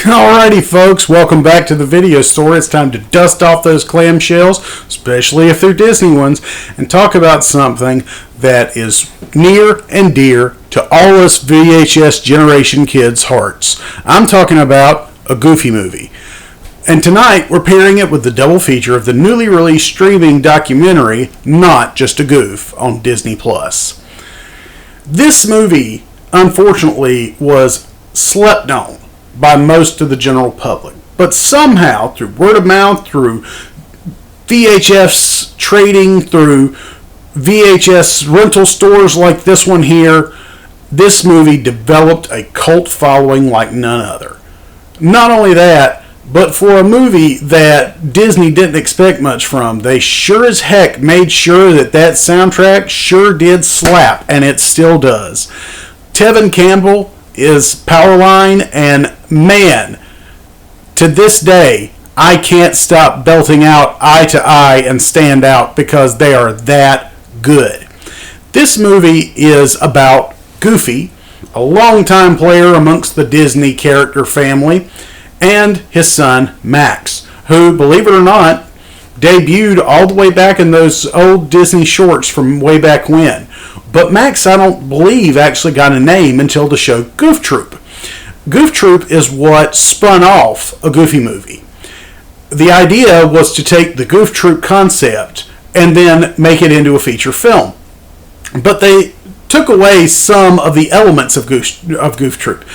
Alrighty folks, welcome back to the video store. It's time to dust off those clamshells, especially if they're Disney ones, and talk about something that is near and dear to all us VHS generation kids' hearts. I'm talking about a Goofy movie. And tonight we're pairing it with the double feature of the newly released streaming documentary, Not Just a Goof, on Disney+. This movie, unfortunately, was slept on by most of the general public. But somehow, through word of mouth, through VHS trading, through VHS rental stores like this one here, this movie developed a cult following like none other. Not only that, but for a movie that Disney didn't expect much from, they sure as heck made sure that soundtrack sure did slap, and it still does. Tevin Campbell is Powerline, and man, to this day, I can't stop belting out Eye to Eye and Stand Out because they are that good. This movie is about Goofy, a longtime player amongst the Disney character family, and his son, Max, who, believe it or not, debuted all the way back in those old Disney shorts from way back when. But Max, I don't believe, actually got a name until the show Goof Troop. Goof Troop is what spun off a Goofy movie. The idea was to take the Goof Troop concept and then make it into a feature film. But they took away some of the elements of Goof Troop.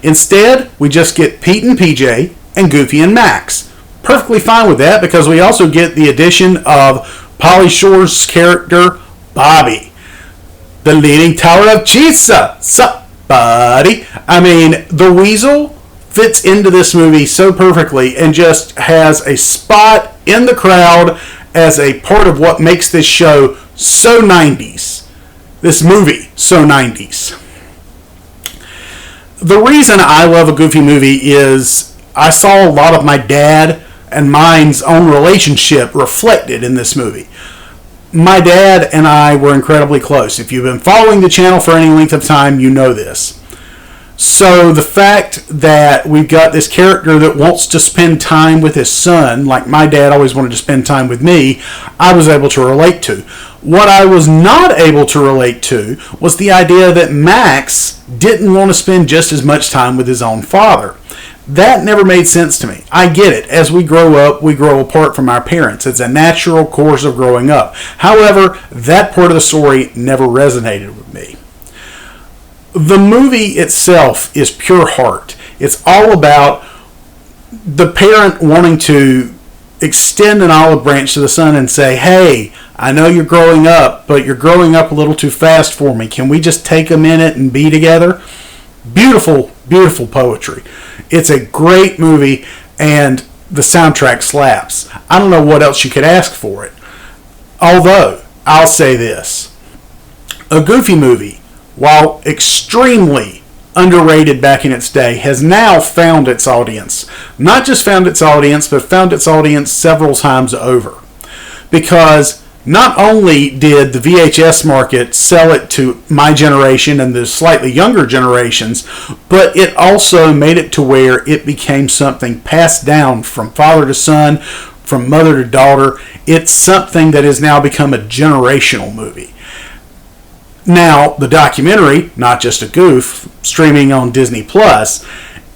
Instead, we just get Pete and PJ and Goofy and Max. Perfectly fine with that because we also get the addition of Pauly Shore's character, Bobby, the leaning tower of Cheesa. Sup, buddy? I mean, the Weasel fits into this movie so perfectly and just has a spot in the crowd as a part of what makes this show so 90s. This movie so 90s. The reason I love a Goofy movie is I saw a lot of my dad and mine's own relationship reflected in this movie. My dad and I were incredibly close. If you've been following the channel for any length of time, you know this. So the fact that we've got this character that wants to spend time with his son, like my dad always wanted to spend time with me, I was able to relate to. What I was not able to relate to was the idea that Max didn't want to spend just as much time with his own father. That never made sense to me. I get it. As we grow up, we grow apart from our parents. It's a natural course of growing up. However, that part of the story never resonated with me. The movie itself is pure heart. It's all about the parent wanting to extend an olive branch to the son and say, hey, I know you're growing up, but you're growing up a little too fast for me. Can we just take a minute and be together? Beautiful, beautiful poetry. It's a great movie, and the soundtrack slaps. I don't know what else you could ask for it. Although, I'll say this. A Goofy movie, while extremely underrated back in its day, has now found its audience. Not just found its audience, but found its audience several times over. Because not only did the VHS market sell it to my generation and the slightly younger generations, but it also made it to where it became something passed down from father to son, from mother to daughter. It's something that has now become a generational movie. Now, the documentary, Not Just a Goof, streaming on Disney+,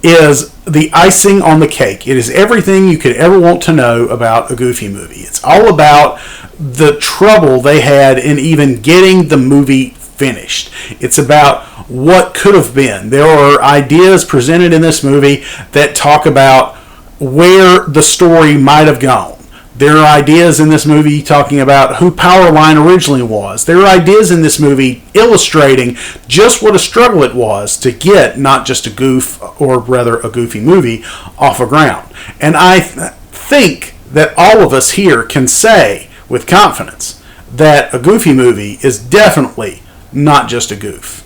is the icing on the cake. It is everything you could ever want to know about a Goofy movie. It's all about the trouble they had in even getting the movie finished. It's about what could have been. There are ideas presented in this movie that talk about where the story might have gone. There are ideas in this movie talking about who Powerline originally was. There are ideas in this movie illustrating just what a struggle it was to get Not Just a Goof, or rather a Goofy movie, off the ground. And I think that all of us here can say with confidence that a Goofy movie is definitely not just a goof.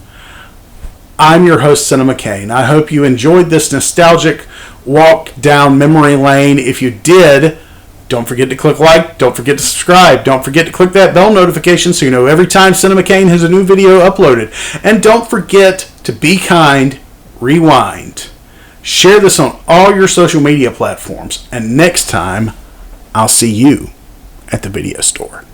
I'm your host, Cinema Kane. I hope you enjoyed this nostalgic walk down memory lane. If you did, don't forget to click like, don't forget to subscribe, don't forget to click that bell notification so you know every time Cinema Kane has a new video uploaded. And don't forget to be kind, rewind, Share this on all your social media platforms. And next time, I'll see you at the video store.